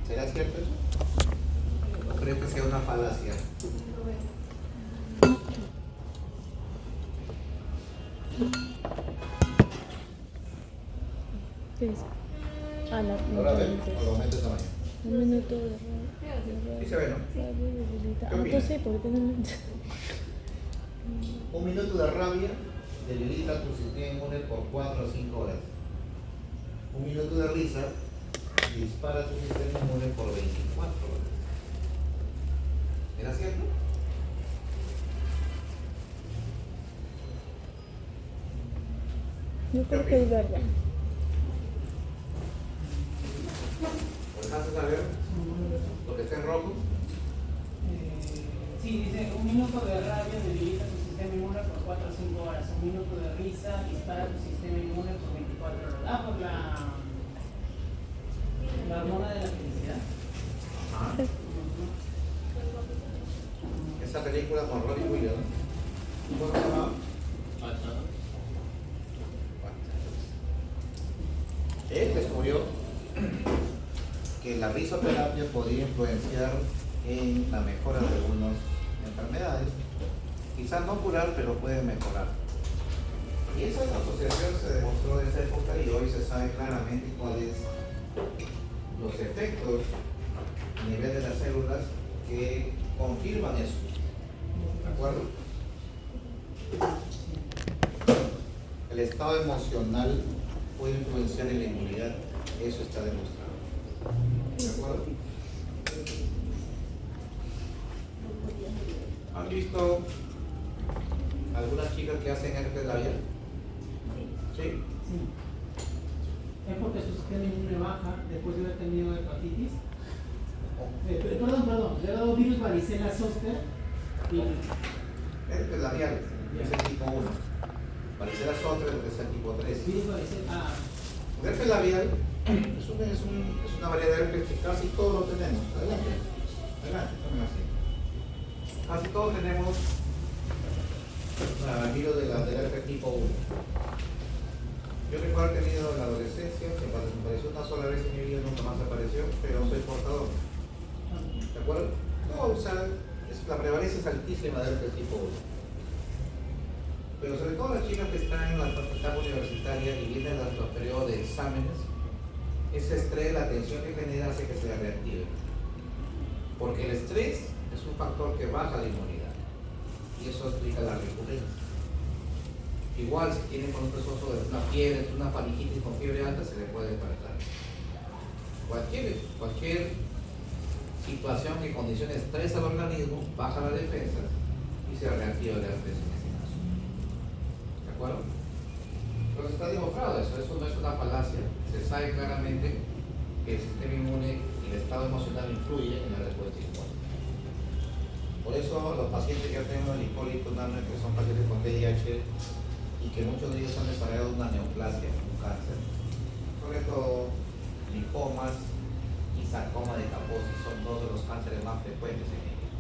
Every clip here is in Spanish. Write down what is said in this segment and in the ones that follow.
¿Será cierto eso? ¿O crees que sea una falacia? ¿Qué dice? Ah, no. ¿Ahora ven? ¿O lo aumento tamaño? Un minuto de Sí se ve, ¿no? ¿Qué opinas? Entonces, ¿por qué no? Un minuto de rabia debilita tu sistema inmune por 4 o 5 horas. Un minuto de risa dispara tu sistema inmune por 24 horas. ¿Era cierto? Yo creo que es verdad. ¿Alcanzas a ver lo que está en rojo? Sí, dice, un minuto de rabia debilita tu sistema inmune por 4 o 5 horas. Un minuto de risa dispara tu sistema inmune por 24 horas. Ah, por la hormona de la felicidad. Ah. Esa película con Robbie Williams. ¿Cómo se llama? Él descubrió que la risoterapia podía influenciar en la mejora de algunas enfermedades. Quizás no curar, pero puede mejorar. Y esa asociación se demostró en esa época y hoy se sabe claramente cuáles los efectos a nivel de las células que confirman eso. ¿De acuerdo? El estado emocional puede influenciar en la inmunidad, eso está demostrado. ¿De acuerdo? ¿Han visto algunas chicas que hacen herpes labial? ¿Sí? Sí. Es porque su sistema inmune baja después de haber tenido hepatitis. Perdón, le ha dado virus varicela zoster. Herpes labial es el tipo 1. Varicela zoster es el tipo 3. Virus varicela. El herpes labial es una variedad de herpes que casi todos lo tenemos. Adelante, tomen así. Casi todos tenemos el virus del herpes tipo 1. Yo recuerdo haber tenido en la adolescencia, que apareció una sola vez en mi vida, nunca más apareció, pero soy portador. ¿De acuerdo? No, o sea, la prevalencia es altísima del herpes tipo 1. Pero sobre todo las chicas que están en la etapa universitaria y vienen a los periodos de exámenes, ese estrés, la tensión que genera hace que se reactive. Porque el estrés es un factor que baja la inmunidad y eso explica la recurrencia. Igual si tienen con un proceso de una fiebre, una faringitis con fiebre alta, se le puede despertar. Cualquier situación que condicione estrés al organismo baja la defensa y se reactiva el herpes en ese caso. ¿De acuerdo? Entonces está demostrado eso no es una falacia. Se sabe claramente que el sistema inmune y el estado emocional influyen en la respuesta inmune. Por eso los pacientes que yo tengo en el Hipólito Unanue, que son pacientes con VIH y que muchos de ellos han desarrollado una neoplasia, un cáncer, sobre todo linfomas y sarcoma de Kaposi son dos de los cánceres más frecuentes en ellos.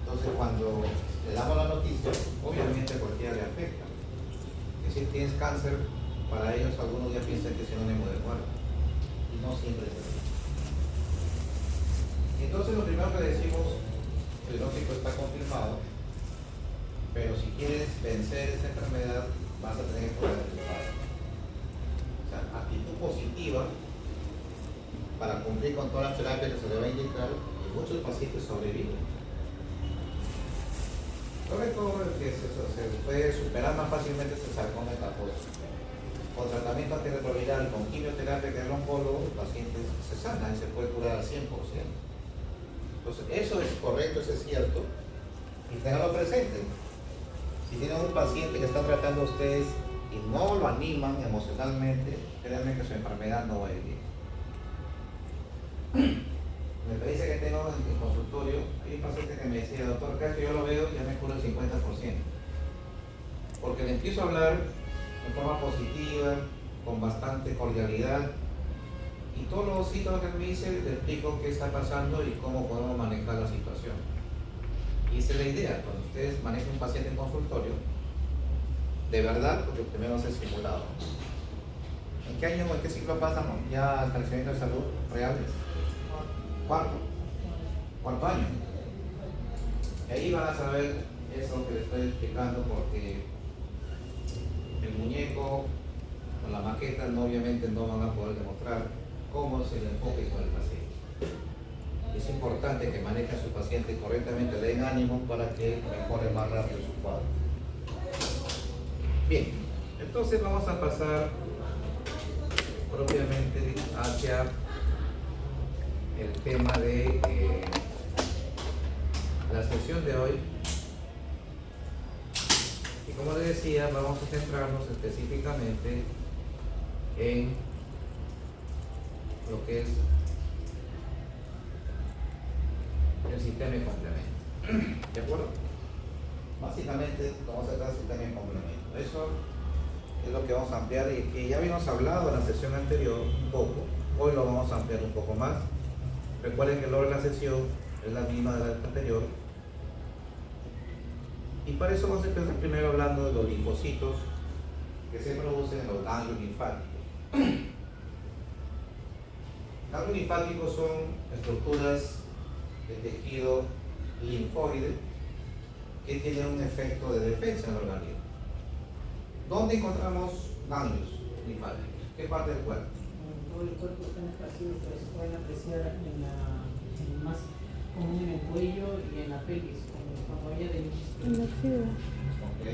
Entonces cuando le damos la noticia, obviamente a cualquiera le afecta. Es decir, tienes cáncer, para ellos algunos ya piensan que es sinónimo de muerte y no siempre es así. Y entonces lo primero que decimos, el diagnóstico está confirmado, pero si quieres vencer esta enfermedad vas a tener que poner tu parte. O sea, actitud positiva para cumplir con todas las terapias que se le va a indicar y muchos pacientes sobreviven. Sobre todo el que se puede superar más fácilmente es el sarcoma de Kaposi. Con tratamiento antirretroviral, con quimioterapia que es el oncólogo, el paciente se sana y se puede curar al 100%. Entonces, eso es correcto, eso es cierto, y tenganlo presente. Si tienen un paciente que están tratando a ustedes y no lo animan emocionalmente, créanme que su enfermedad no va a ir bien. Me parece que tengo en el consultorio, hay un paciente que me decía, doctor, cada vez que yo lo veo ya me curo el 50%. Porque le empiezo a hablar de forma positiva, con bastante cordialidad, y todos los síntomas que me dice, le explico qué está pasando y cómo podemos manejar la situación. Y esa es la idea, cuando ustedes manejen un paciente en consultorio, de verdad, porque primero hace simulado. ¿En qué año o en qué ciclo pasamos ya al establecimiento de salud reales? Cuarto año. Y ahí van a saber eso que les estoy explicando, porque el muñeco o la maqueta obviamente no van a poder demostrar cómo es el enfoque con el paciente. Es importante que manejen a su paciente correctamente, le den ánimo para que mejore más rápido su cuadro. Bien, entonces vamos a pasar propiamente hacia el tema de la sesión de hoy. Y como les decía, vamos a centrarnos específicamente en lo que es el sistema de complemento. ¿De acuerdo? Básicamente vamos a tratar el sistema de complemento. Eso es lo que vamos a ampliar y que ya habíamos hablado en la sesión anterior un poco. Hoy lo vamos a ampliar un poco más. Recuerden que el orden de la sesión es la misma de la anterior. Y para eso vamos a empezar primero hablando de los linfocitos que se producen en los ganglios linfáticos. Ganglios linfáticos son estructuras de tejido linfoide que tienen un efecto de defensa en el organismo. ¿Dónde encontramos ganglios linfáticos? ¿Qué parte del cuerpo? Todo el cuerpo está esparcido, pero se pueden apreciar más común en el cuello y en la pelvis, como ella de En la axila. Ok,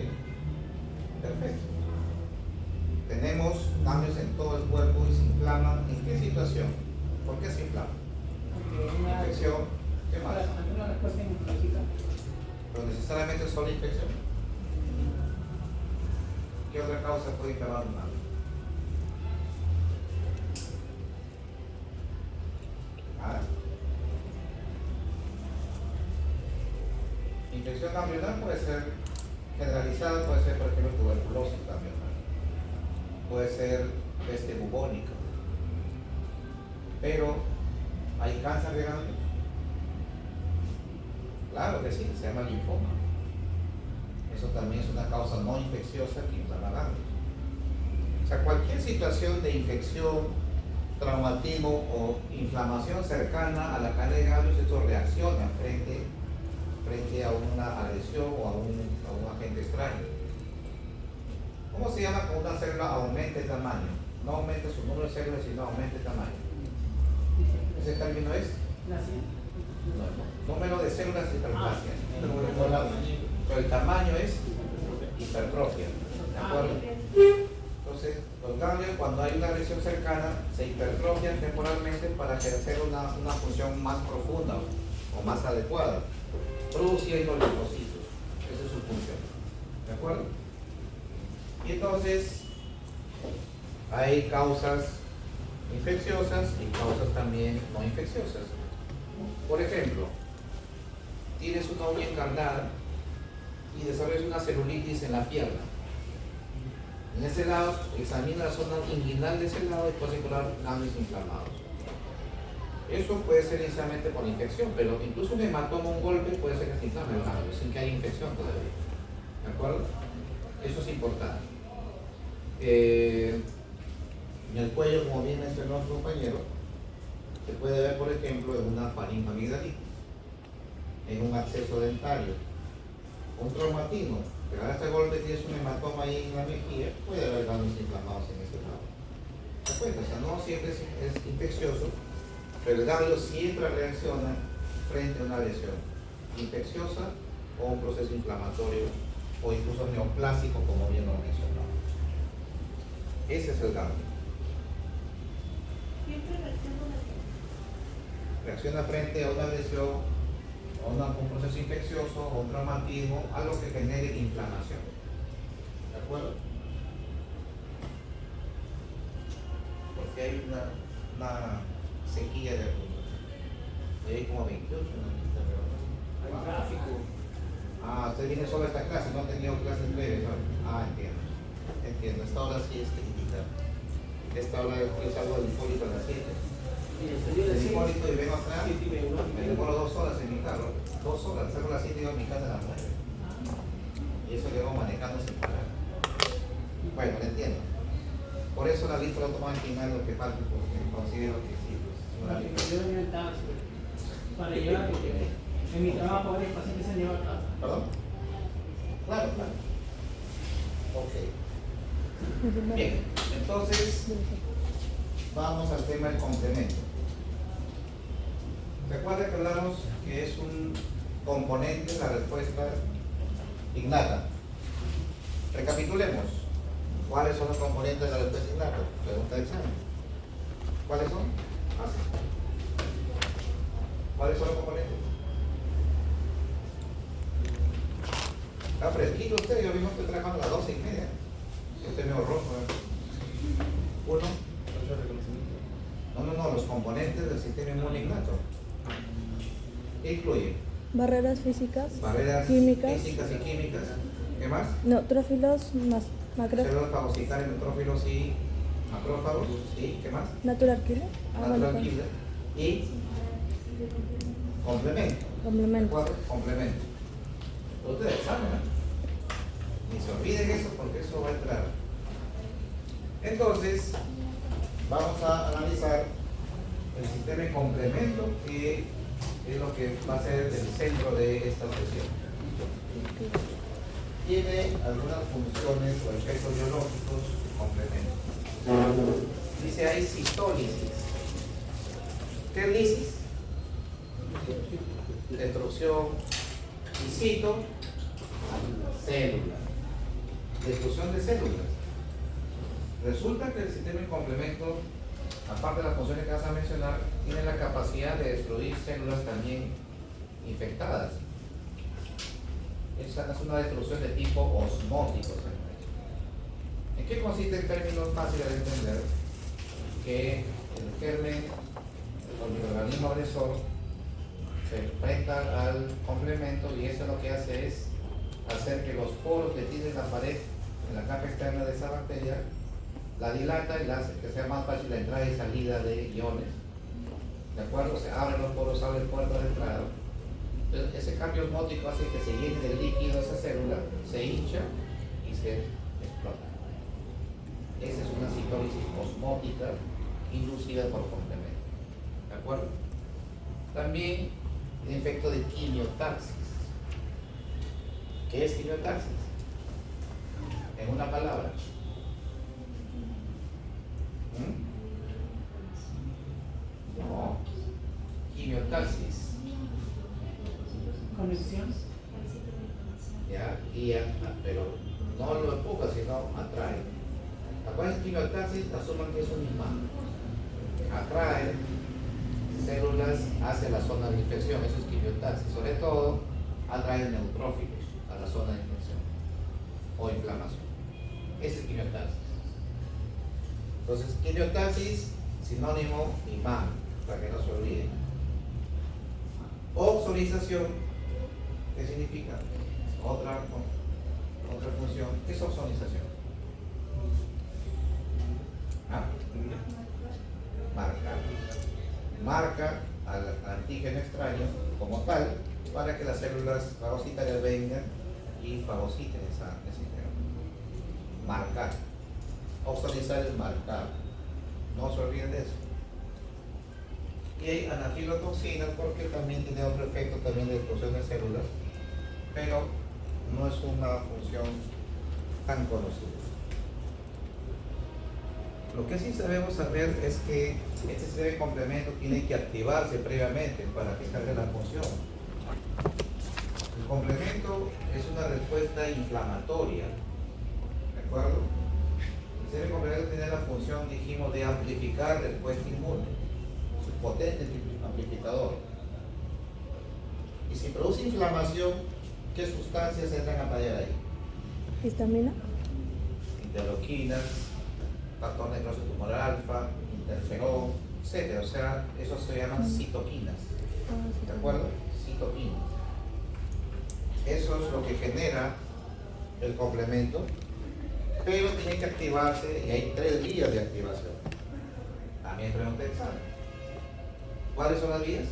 perfecto. Tenemos ganglios en todo el cuerpo y se inflaman. ¿En qué situación? ¿Por qué se inflaman? Infección. ¿Qué más? Ante una respuesta inmunológica. ¿Pero necesariamente solo infección? ¿Qué otra causa puede inflamar un ganglio? Infección ganglionar puede ser generalizada, puede ser por ejemplo tuberculosis ganglionar, puede ser peste bubónica, pero ¿hay cáncer de ganglios? Claro que sí, se llama linfoma. Eso también es una causa no infecciosa que inflama ganglios. O sea, cualquier situación de infección, traumatismo o inflamación cercana a la cadena de ganglios, esto reacciona frente a una agresión o a un agente extraño. ¿Cómo se llama cuando una célula aumenta de tamaño? No aumenta su número de células, sino aumenta de tamaño. ¿Ese término es? Número de células de hiperplasia. Pero el tamaño es hipertrofia. ¿De acuerdo? Entonces, los ganglios, cuando hay una lesión cercana, se hipertrofian temporalmente para ejercer una función más profunda o más adecuada, produciendo linfocitos. Esa es su función. ¿De acuerdo? Y entonces, hay causas infecciosas y causas también no infecciosas. Por ejemplo, tienes una uña encarnada y desarrollas una celulitis en la pierna. En ese lado, examina la zona inguinal de ese lado y puedes encontrar ganglios inflamados. Eso puede ser inicialmente por infección, pero incluso un hematoma, un golpe, puede ser que se inflame el ganglio sin que haya infección todavía. ¿De acuerdo? Eso es importante. En el cuello, como bien mencionó nuestro compañero, se puede ver, por ejemplo, en una faringoamigdalitis, en un absceso dentario, un traumatismo, pero ahora este golpe tienes un hematoma ahí en la mejilla, puede haber ganglios inflamados en ese lado. ¿De acuerdo? O sea, no siempre es infeccioso, pero el ganglio siempre reacciona frente a una lesión infecciosa o un proceso inflamatorio o incluso neoplásico, como bien lo mencionaba. Ese es el ganglio. Reacciona frente a una lesión, a un proceso infeccioso o un traumatismo, algo que genere inflamación. ¿De acuerdo? Porque hay una sequía de alumnos. Hay como 28 en la lista, pero Hay tráfico. usted viene solo a esta clase, no ha tenido clases breves, ¿no? Entiendo. Entiendo. Esta hora sí es crítica. Esta hora yo salgo del Hipólito a las 7. Del Hipólito y vengo atrás. Me demoro 2 horas en mi carro. 2 horas, salgo a las 7 y llego a mi casa a las 9. Y eso llevo manejando sin parar. Bueno, lo entiendo. Por eso la lista lo toman al final lo que falta, porque considero que sí, pues, es una Porque lista. yo doy el taxi para llevar, porque en mi trabajo varios pacientes se han llevado a casa. ¿Perdón? Claro, claro. Ok. Bien, entonces vamos al tema del complemento. Recuerda que hablamos que es un componente de la respuesta innata. Recapitulemos. ¿Cuáles son los componentes de la respuesta innata? Pregunta de examen. ¿Cuáles son? Fácil. ¿Cuáles son los componentes? Está fresquito usted, yo mismo estoy trabajando a las 12:30. Este medio rojo. Uno. No, los componentes del sistema inmune innato. ¿Qué incluye? Barreras físicas. Barreras Químicas. físicas y químicas. ¿Qué más? Neutrófilos más macrófilos. Células fagocitarias, neutrófilos y macrófagos. ¿Sí? ¿Qué más? Natural killer. Natural killer. Y complemento. Complemento. ¿De acuerdo? Complemento. Ustedes saben, ¿eh? Ni se olviden eso porque eso va a entrar. Entonces, vamos a analizar el sistema de complemento, que es lo que va a ser el centro de esta sesión. Tiene algunas funciones o efectos biológicos complementos. Dice hay citólisis. ¿Qué es lisis? Destrucción. Y cito, célula. Destrucción de células. Resulta que el sistema de complemento, aparte de las funciones que vas a mencionar, tiene la capacidad de destruir células también infectadas. Esa es una destrucción de tipo osmótico. ¿En qué consiste en términos fáciles de entender? Que el germen, el microorganismo agresor, se enfrenta al complemento y eso lo que hace es hacer que los poros que tiene la pared en la capa externa de esa bacteria la dilata y la hace que sea más fácil la entrada y salida de iones. ¿De acuerdo? Se abren los poros, abre el puerto de entrada. Entonces, ese cambio osmótico hace que se llene de líquido esa célula, se hincha y se explota. Esa es una citólisis osmótica inducida por complemento. ¿De acuerdo? También el efecto de quimiotaxis. ¿Qué es quimiotaxis? En una palabra. No. Quimiotaxis. Conexión. Ya, guía, pero no lo empuja, sino atrae. ¿Cuál es quimiotaxis? Asuman que es un imán. Atrae células hacia la zona de infección, eso es quimiotaxis. Sobre todo, atrae neutrófilos a la zona de infección o inflamación. Ese es quimiotaxis. Entonces, quimiotaxis, sinónimo imán, para que no se olviden. Oxonización, ¿qué significa? Otra función. ¿Qué es oxonización? ¿Ah? Marca al antígeno extraño como tal para que las células fagocitarias vengan y fagociten ese genoma. Marcar. Oxonizar es marcar. No se olviden de eso. Y hay anafilotoxinas porque también tiene otro efecto también de destrucción de células, pero no es una función tan conocida. Lo que sí sabemos saber es que este sistema de complemento tiene que activarse previamente para que salga la función. El complemento es una respuesta inflamatoria, ¿de acuerdo? El sistema de complemento tiene la función, dijimos, de amplificar respuesta inmune, es un potente amplificador. Y si produce inflamación, ¿qué sustancias entran a fallar ahí? Histamina. Interleuquinas, factor necrosis tumoral alfa, interferón, etc. O sea, esos se llaman citoquinas. ¿De acuerdo? Citoquinas. Eso es lo que genera el complemento, pero tiene que activarse y hay 3 vías de activación. También pregunté examen. ¿Cuáles son las vías?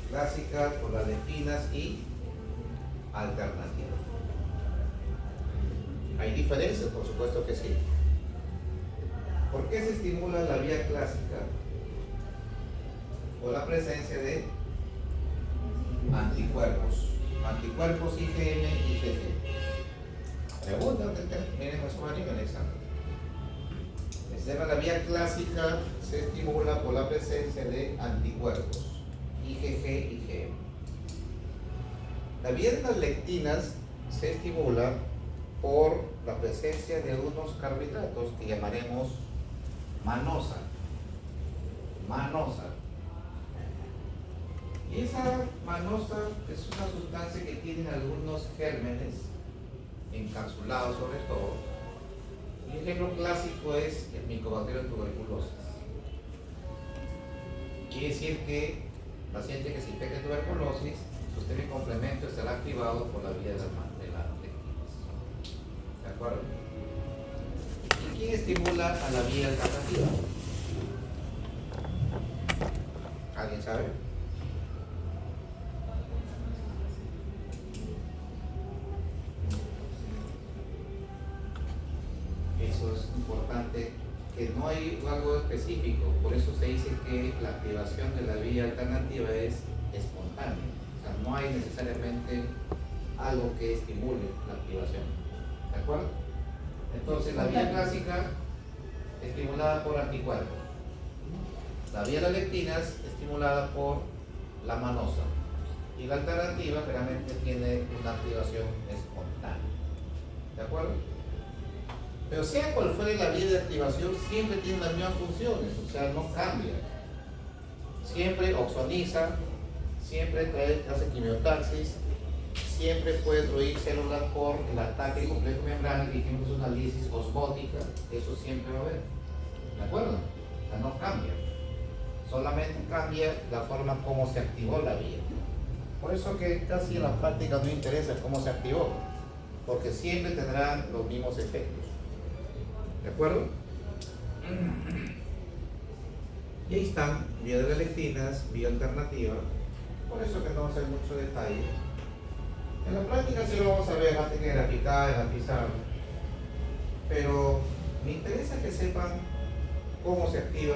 Clásica por las leptinas y alternativa. Hay diferencias, por supuesto que sí. ¿Por qué se estimula la vía clásica? Por la presencia de anticuerpos. Anticuerpos IgM y IgG. Pregunta, miren más o menos en el examen. El sistema de la vía clásica se estimula por la presencia de anticuerpos IgG y IgM. La vía de las lectinas se estimula por la presencia de unos carbohidratos que llamaremos manosa. Y esa manosa es una sustancia que tiene algunos gérmenes encapsulados sobre todo. Y el ejemplo clásico es el Mycobacterium tuberculosis. Quiere decir que el paciente que se infecta de tuberculosis, su sistema de complemento estará activado por la vía de las lectinas. ¿De acuerdo? ¿Y quién estimula a la vía alternativa? ¿Alguien sabe? Eso es importante, que no hay algo específico, por eso se dice que la activación de la vía alternativa es espontánea, o sea, no hay necesariamente algo que estimule la activación, ¿de acuerdo? Entonces la vía clásica estimulada por anticuerpos, la vía de las lectinas estimulada por la manosa, y la alternativa realmente tiene una activación espontánea, ¿de acuerdo? Pero sea cual fuere la vía de activación, siempre tiene las mismas funciones, o sea, no cambia. Siempre oxoniza, siempre hace quimiotaxis, siempre puede destruir células por el ataque de complejo membrana, que dijimos que es una lisis osmótica, eso siempre va a haber. ¿De acuerdo? O sea, no cambia. Solamente cambia la forma como se activó la vía. Por eso que casi en la práctica no interesa cómo se activó, porque siempre tendrán los mismos efectos. ¿De acuerdo? Y ahí están, vía de las lectinas, vía alternativa. Por eso que no vamos a hacer mucho detalle. En la práctica sí lo vamos a ver, antes que graficar, enfatizar. Pero me interesa que sepan cómo se activa,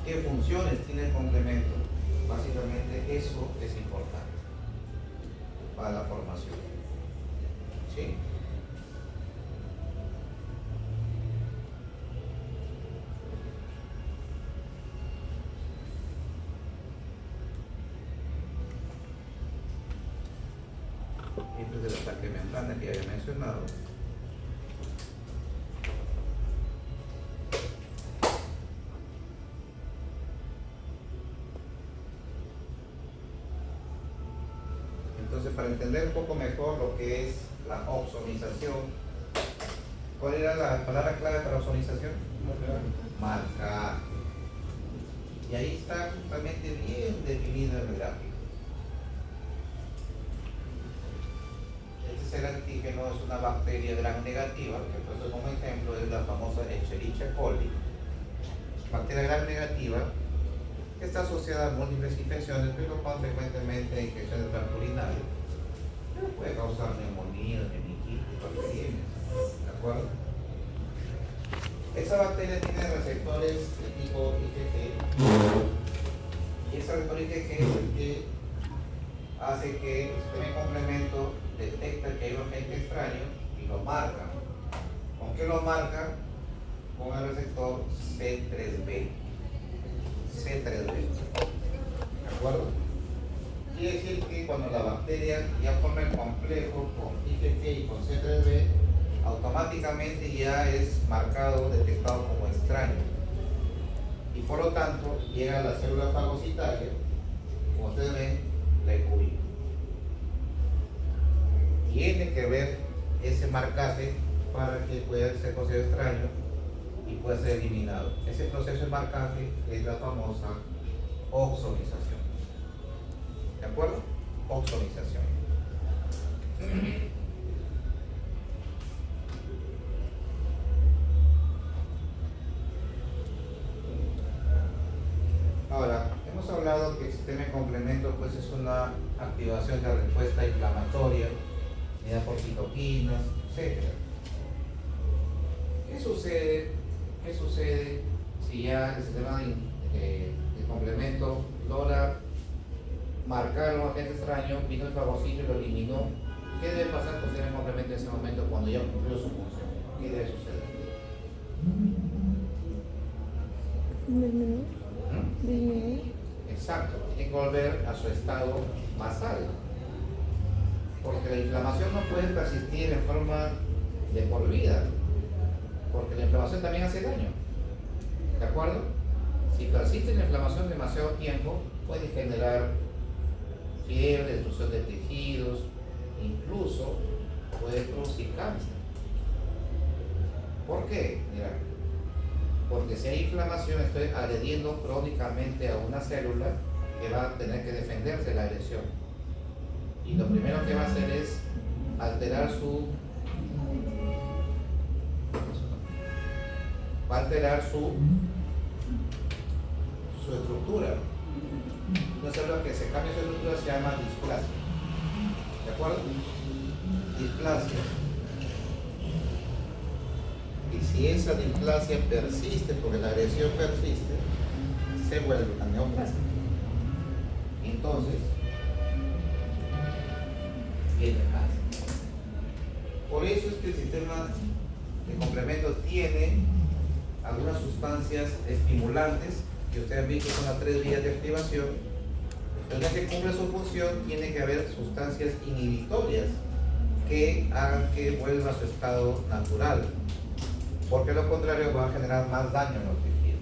qué funciones tiene el complemento. Básicamente eso es importante para la formación. ¿Sí? Este es el ataque membrana que ya había mencionado. Entonces, para entender un poco mejor lo que es la ozonización, ¿cuál era la palabra clave para ozonización? Marcaje. Y ahí está justamente bien definido en el gráfico. El antígeno es una bacteria gram negativa, que entonces como ejemplo es la famosa Escherichia coli, bacteria gram negativa, que está asociada a múltiples infecciones, pero más frecuentemente a infecciones transurinarias, pero puede causar neumonía, meningitis, bacterias, ¿de acuerdo? Esa bacteria tiene receptores de tipo IgG, y ese receptor IgG es el que hace que el sistema de complemento detecta que hay un agente extraño y lo marca. ¿Con qué lo marca? Con el receptor C3b. ¿De acuerdo? Quiere decir que cuando la bacteria ya forma el complejo con IgG y con C3b, automáticamente ya es marcado, detectado como extraño. Y por lo tanto, llega a la célula fagocitaria, como ustedes ven, la ECUI. Tiene que ver ese marcaje para que pueda ser considerado extraño y pueda ser eliminado. Ese proceso de marcaje es la famosa oxonización. ¿De acuerdo? Oxonización. Ahora, hemos hablado que el sistema de complemento pues, es una activación de la respuesta inflamatoria, medida por citoquinas, etc. ¿Qué sucede si ya el sistema de complemento logra marcar a un agente extraño, vino el fagocito y lo eliminó? ¿Qué debe pasar con el sistema de complemento en ese momento cuando ya cumplió su función? ¿Qué debe suceder? Disminuir. Disminuir. Exacto, tiene que volver a su estado basal. Porque la inflamación no puede persistir en forma de por vida. Porque la inflamación también hace daño. ¿De acuerdo? Si persiste la inflamación demasiado tiempo, puede generar fiebre, destrucción de tejidos, incluso puede producir cáncer. ¿Por qué? Mira, porque si hay inflamación, estoy agrediendo crónicamente a una célula que va a tener que defenderse de la agresión. Y lo primero que va a hacer es alterar su estructura. Una célula que se cambia su estructura se llama displasia. ¿De acuerdo? Displasia. Y si esa displasia persiste, porque la agresión persiste, se vuelve una neoplasia. Entonces, viene el cáncer. Por eso es que el sistema de complemento tiene algunas sustancias estimulantes que ustedes han visto son las 3 vías de activación. Pero ya que cumple su función, tiene que haber sustancias inhibitorias que hagan que vuelva a su estado natural, porque lo contrario va a generar más daño en los tejidos.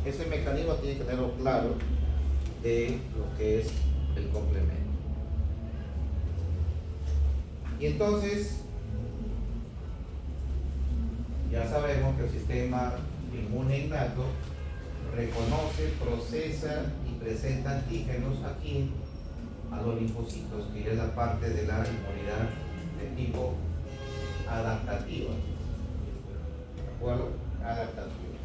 Ese mecanismo tiene que tenerlo claro de lo que es el complemento. Y entonces, ya sabemos que el sistema inmune innato reconoce, procesa y presenta antígenos aquí a los linfocitos, que es la parte de la inmunidad de tipo adaptativa. ¿De acuerdo? Adaptativa.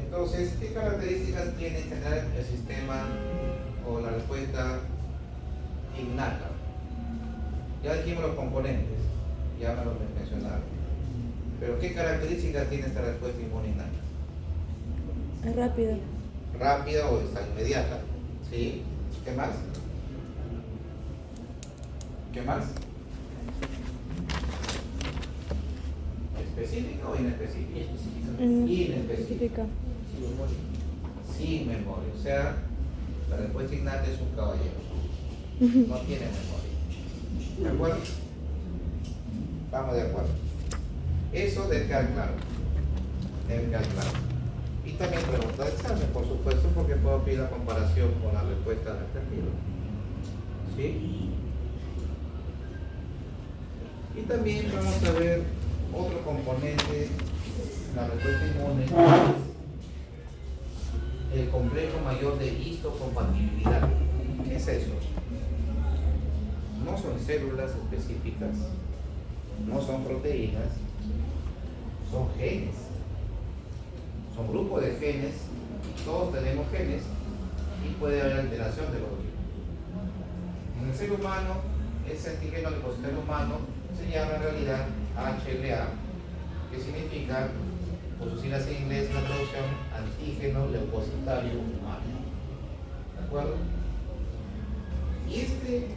Entonces, ¿qué características tiene en general el sistema o la respuesta innata? Ya dijimos los componentes, ya me los mencionaron. Pero ¿qué características tiene esta respuesta inmune innata? Es rápida. Rápida o está inmediata. ¿Sí? ¿Qué más? ¿Qué más? ¿Específica o inespecífica? Inespecífica. Sin memoria. O sea, la respuesta innata es un caballero. No tiene memoria. ¿De acuerdo? Vamos de acuerdo. Eso debe quedar claro. Debe quedar claro. Y también pregunta de examen, por supuesto, porque puedo pedir la comparación con la respuesta respectiva. ¿Sí? Y también vamos a ver otro componente de la respuesta inmune, el complejo mayor de histocompatibilidad. ¿Qué es eso? No son células específicas, no son proteínas, son genes. Son grupos de genes, todos tenemos genes y puede haber alteración de los mismos. En el ser humano, ese antígeno depositario humano se llama en realidad HLA, que significa, por sus siglas en inglés, la traducción antígeno leucocitario humano. ¿De acuerdo? Y este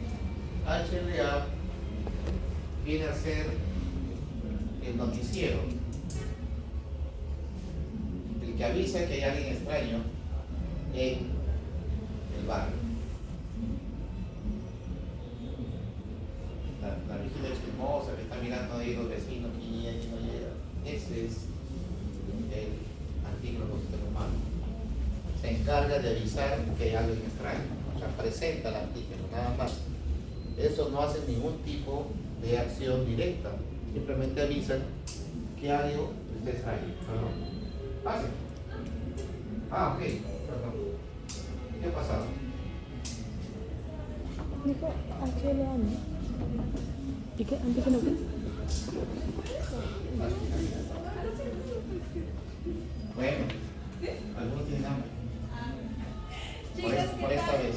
HLA viene a ser el noticiero, el que avisa que hay alguien extraño en el barrio. La vigilia chismosa que está mirando ahí los vecinos y no llega. Ese es el antígeno leucocitario humano. Se encarga de avisar que hay alguien extraño, o sea, presenta el antígeno, nada más. Eso no hace ningún tipo de acción directa, simplemente avisan que algo está extraño. Perdón. Pase. Ok, perdón. ¿Qué ha pasado? Dijo HLA, ¿no? ¿Y qué? ¿Antígeno qué? Bueno, algunos tienen hambre. Chicas, Por esta vez.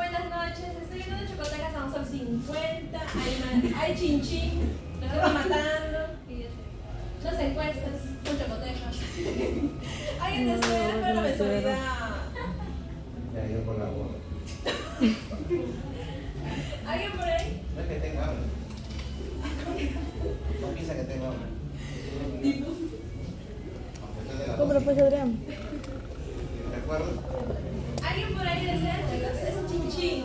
buenas noches, estoy viendo de chocolate a un sol 50, hay chinchulines encuestas, mucha coteja. ¿Alguien desea ver la mensualidad? Ya, yo por la boda. ¿Alguien por ahí? No es que tenga hambre. No piensa que tengo hambre. Aunque esté de la Compra pues Adrián. ¿De acuerdo? ¿Alguien por ahí desea? Chicos, es chinchín.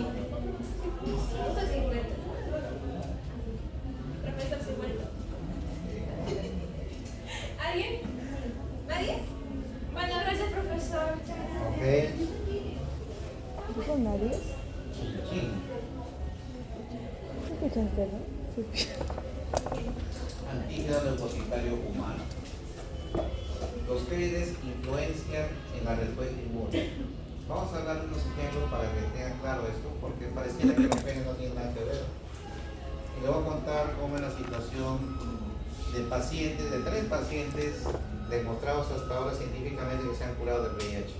Usa 50. Profesor 50. ¿Alguien? ¿Nadie? Bueno, gracias, profesor. Ok. ¿Qué son nadie? Sí. ¿Qué escuchaste, no? Sí. Antígeno depositario humano. Los genes influencian en la respuesta inmune. Vamos a dar unos ejemplos para que tengan claro esto, porque pareciera que los genes no tienen nada que ver. Y le voy a contar cómo es la situación de pacientes, de 3 pacientes demostrados hasta ahora científicamente que se han curado del VIH.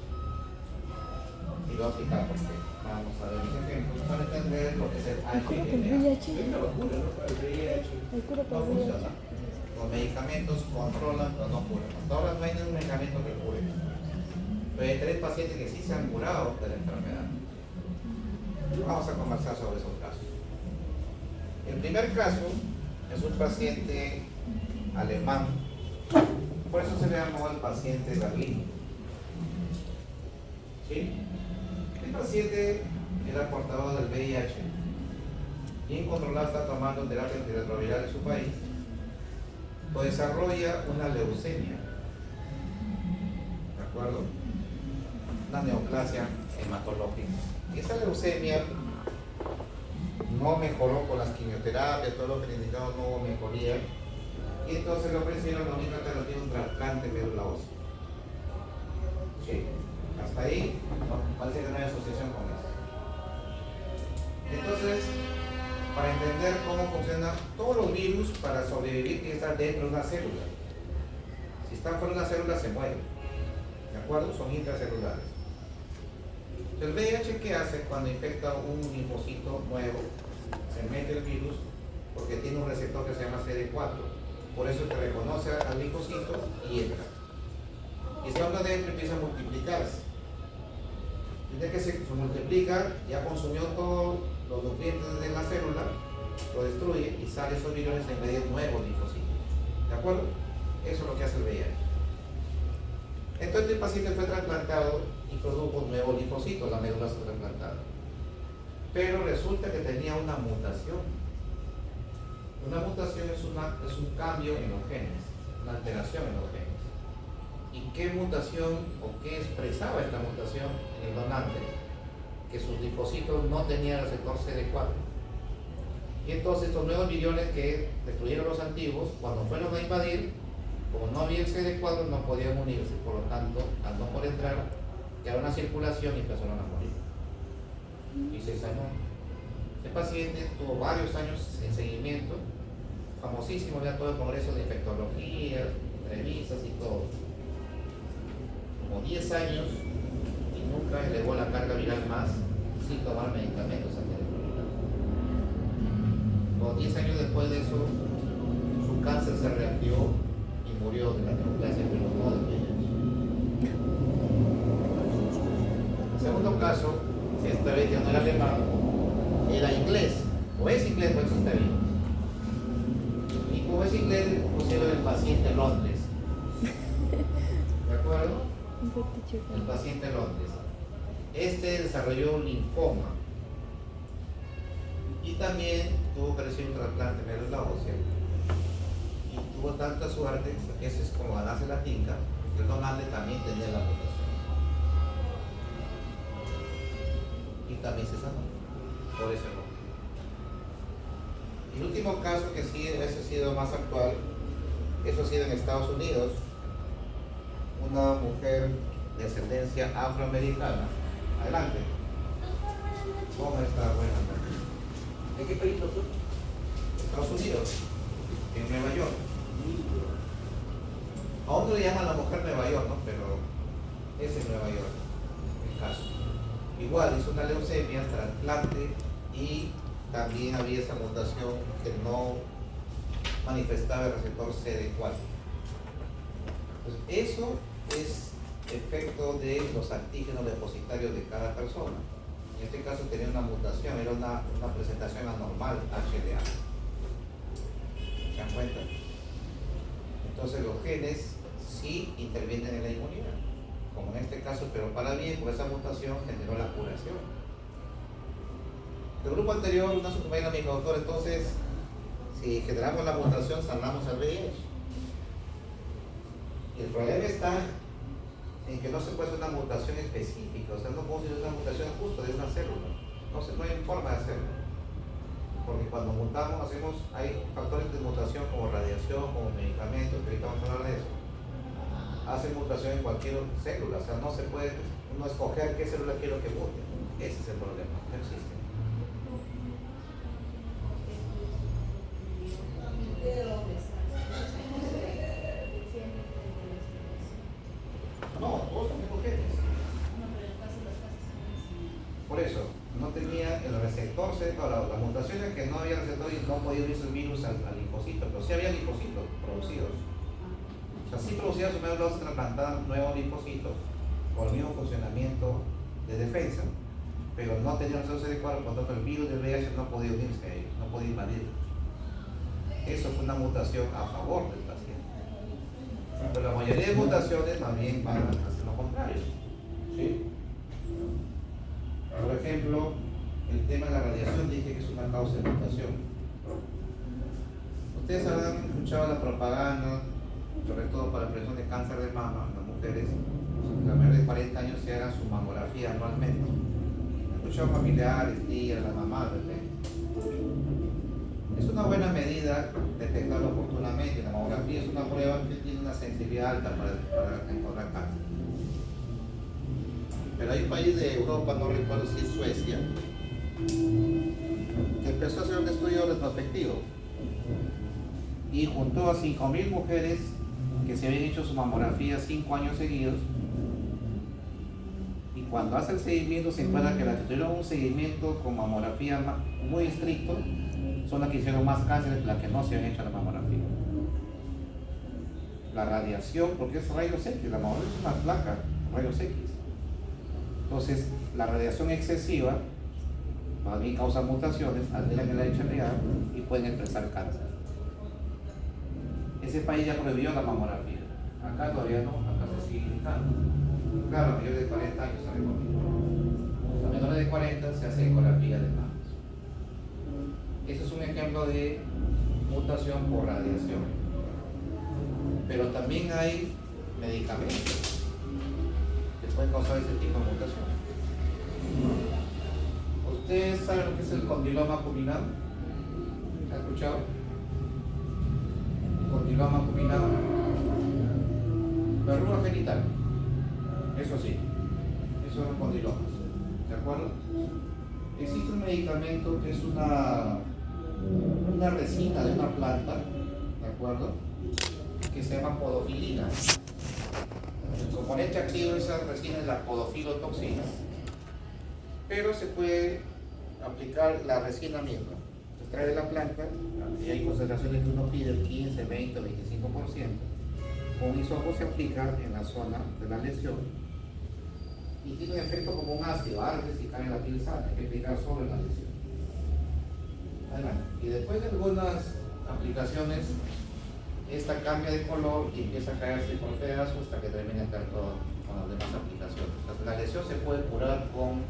Y lo voy a explicar por qué. Vamos a ver los ejemplos para entender lo que es el ¿El cura por HPV. VIH? Es una locura, ¿no? El VIH ¿El cura no por VIH? funciona. Los medicamentos controlan, pero no curan. Hasta ahora no hay ningún medicamento que cure. Pero hay 3 pacientes que sí se han curado de la enfermedad. Vamos a conversar sobre esos casos. El primer caso es un paciente alemán. Por eso se le llamó el paciente Berlín. ¿Sí? El paciente era portador del VIH. Bien controlado, está tomando terapia antirretroviral en su país. Pues desarrolla una leucemia. ¿De acuerdo? Una neoplasia hematológica. Y esa leucemia no mejoró con las quimioterapias, todo lo que le indicaban no hubo mejoría. Y entonces le ofrecieron la única alternativa, un trasplante de médula ósea. Sí. Hasta ahí parece que no hay asociación con eso. Entonces, para entender cómo funcionan todos los virus, para sobrevivir tienen que estar dentro de una célula. Si están fuera de una célula se mueren. ¿De acuerdo? Son intracelulares. El VIH, ¿qué hace cuando infecta un linfocito nuevo? Se mete el virus porque tiene un receptor que se llama CD4. Por eso te reconoce al linfocito y entra. Y estando adentro empieza a multiplicarse. Desde que se multiplica, ya consumió todos los nutrientes de la célula, lo destruye y sale esos virus a invadir nuevos linfocitos. ¿De acuerdo? Eso es lo que hace el VIH. Entonces el paciente fue trasplantado y produjo un nuevo linfocito, la médula se trasplantada. Pero resulta que tenía una mutación. Una mutación es un cambio en los genes, una alteración en los genes. ¿Y qué mutación o qué expresaba esta mutación en el donante? Que sus linfocitos no tenían receptor CD4. Y entonces estos nuevos millones que destruyeron los antiguos, cuando fueron a invadir, como no había el CD4, no podían unirse, por lo tanto, al no poder entrar, quedaron una circulación y empezaron a morir. Y se sanó. Este paciente tuvo varios años en seguimiento, famosísimo, ya todo el congreso de infectología, revistas y todo. Como 10 años y nunca elevó la carga viral más sin tomar medicamentos antirretrovirales. Como 10 años después de eso, su cáncer se reactivó y murió de la neoplasia, pero no del VIH. El segundo caso, esta vez ya no era alemán, era inglés, o es inglés o existe bien. Y como es inglés, pusieron el paciente Londres. ¿De acuerdo? El paciente Londres. Este desarrolló un linfoma y también tuvo que recibir un trasplante de médula ósea. Y tuvo tanta suerte, porque eso es como ganarse la tinca, que el donante también tenía la mutación. Y también se sanó por ese error. Y el último caso, que sí, ese ha sido más actual, eso ha sido en Estados Unidos. Una mujer de ascendencia afroamericana. Adelante. ¿Cómo está? Buenas noches. ¿De qué país, doctor? Estados Unidos, en Nueva York. A uno le llaman la mujer Nueva York, ¿no? Pero es en Nueva York el caso. Igual, hizo una leucemia, trasplante y también había esa mutación que no manifestaba el receptor CD4. Entonces, eso es efecto de los antígenos depositarios de cada persona. En este caso tenía una mutación, era una presentación anormal HLA. ¿Se dan cuenta? Entonces los genes sí intervienen en la inmunidad, como en este caso, pero para bien, porque esa mutación generó la curación. El grupo anterior, una compañera me dijo, doctor, entonces, si generamos la mutación, sanamos el VIH. Y el problema está en que no se puede hacer una mutación específica, o sea, no podemos hacer una mutación justo de una célula. No hay forma de hacerlo. Porque cuando mutamos, hay factores de mutación como radiación, como medicamentos, que ahorita vamos a hablar de eso. Hacen mutación en cualquier célula, o sea, no se puede uno escoger qué célula quiero que mute. Ese es el problema, no existe. No, todos tenemos genes. Por eso, no tenía el receptor, la mutación es que no había receptor y no podía unirse el virus al linfocito, pero sí había linfocitos producidos. O sea, sí producían sus médula ósea trasplantada nuevos linfocitos por el mismo funcionamiento de defensa, pero no tenían receptores adecuados, por lo tanto el virus del VIH no podía unirse a ellos, no podía invadirlos. Eso fue una mutación a favor del paciente. Pero la mayoría de mutaciones también van a hacer lo contrario. ¿Sí? Por ejemplo, el tema de la radiación dije que es una causa de mutación. Ustedes habrán escuchado la propaganda, sobre todo para la prevención de cáncer de mama, las mujeres a menores de 40 años se hagan su mamografía anualmente. He escuchado familiares, tías, la mamá, ¿verdad? Es una buena medida detectarlo oportunamente. La mamografía es una prueba que tiene una sensibilidad alta para encontrar cáncer. Pero hay un país de Europa, no recuerdo si es Suecia, que empezó a hacer un estudio retrospectivo y juntó a 5.000 mujeres que se habían hecho su mamografía 5 años seguidos, y cuando hace el seguimiento se encuentra que las que tuvieron un seguimiento con mamografía muy estricto son las que hicieron más cáncer que las que no se han hecho la mamografía. La radiación, porque es rayos X, la mamografía es una placa, rayos X. Entonces, la radiación excesiva también causa mutaciones, alteran el HLA y pueden expresar cáncer. Ese país ya prohibió la mamografía. Acá todavía no, acá se sigue indicando. Claro, a mayores de 40 años se recomienda. A menores de 40 se hace ecografía de mamas. Eso es un ejemplo de mutación por radiación. Pero también hay medicamentos que pueden causar ese tipo de mutación. ¿Ustedes saben lo que es el condiloma pulmonar? ¿Han escuchado? Condiloma pulmonar. Verruga genital. Eso sí. Eso son condilomas. ¿De acuerdo? Existe un medicamento que es una resina de una planta, ¿de acuerdo? Que se llama podofilina. El componente activo de esa resina es la podofilotoxina, pero se puede aplicar la resina misma. Se extrae de la planta y hay concentraciones que uno pide el 15, 20 o 25%. Con un hisopo se aplica en la zona de la lesión y tiene un efecto como un ácido, arde si cae en la piel sana, hay que aplicar sobre la lesión. Adelante. Y después de algunas aplicaciones, esta cambia de color y empieza a caerse por pedazos hasta que termina de caer todo con las demás aplicaciones. O sea, la lesión se puede curar con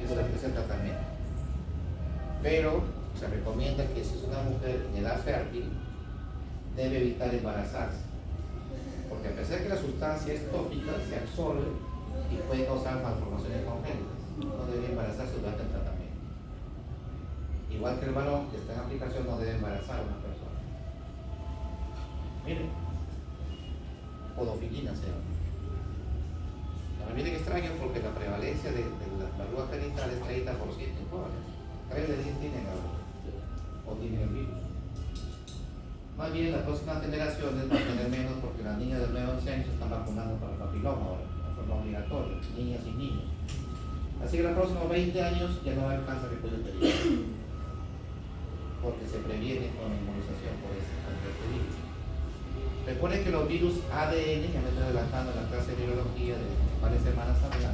ese tratamiento. Pero se recomienda que si es una mujer en edad fértil, debe evitar embarazarse. Porque a pesar de que la sustancia es tópica, se absorbe y puede causar malformaciones congénitas. No debe embarazarse durante el tratamiento. Igual que el varón que está en aplicación no debe embarazar a una persona. Miren, podofilina se llama. Me viene extraño porque la prevalencia de la verruga genital es 30% en jóvenes. 3 de 10 tienen o tienen el virus. Más bien las próximas generaciones van a tener menos porque las niñas de 9 a 11 años se están vacunando para el papiloma ahora, de forma obligatoria, niñas y niños. Así que en los próximos 20 años ya no va a haber cáncer de cuello uterino, porque se previene con la inmunización por este virus. Recuerden que los virus ADN, ya me estoy adelantando en la clase de virología de varias semanas atrás,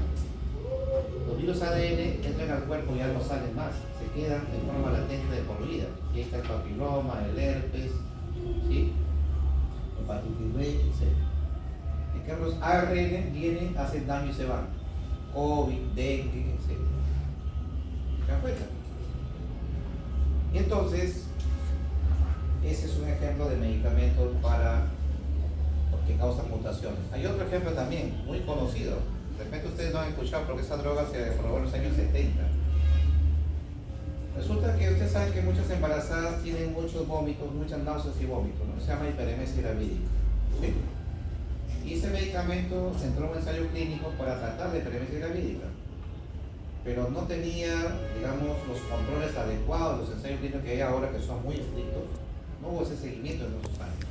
los virus ADN entran al cuerpo y ya no salen más, se quedan en forma latente de por vida. Aquí está el papiloma, el herpes, ¿sí? Hepatitis B, etc. En cambio, los ARN vienen, hacen daño y se van. COVID, dengue, etc. ¿Se dan cuenta? Y entonces, ese es un ejemplo de medicamentos que causan mutaciones. Hay otro ejemplo también, muy conocido. De repente ustedes no han escuchado porque esa droga se aprobó en los años 70. Resulta que ustedes saben que muchas embarazadas tienen muchos vómitos, muchas náuseas y vómitos, ¿no? Se llama hiperemesis gravídica. ¿Sí? Y ese medicamento entró en un ensayo clínico para tratar de hiperemesis gravídica, pero no tenía, digamos, los controles adecuados, los ensayos clínicos que hay ahora, que son muy estrictos. No hubo ese seguimiento en esos años.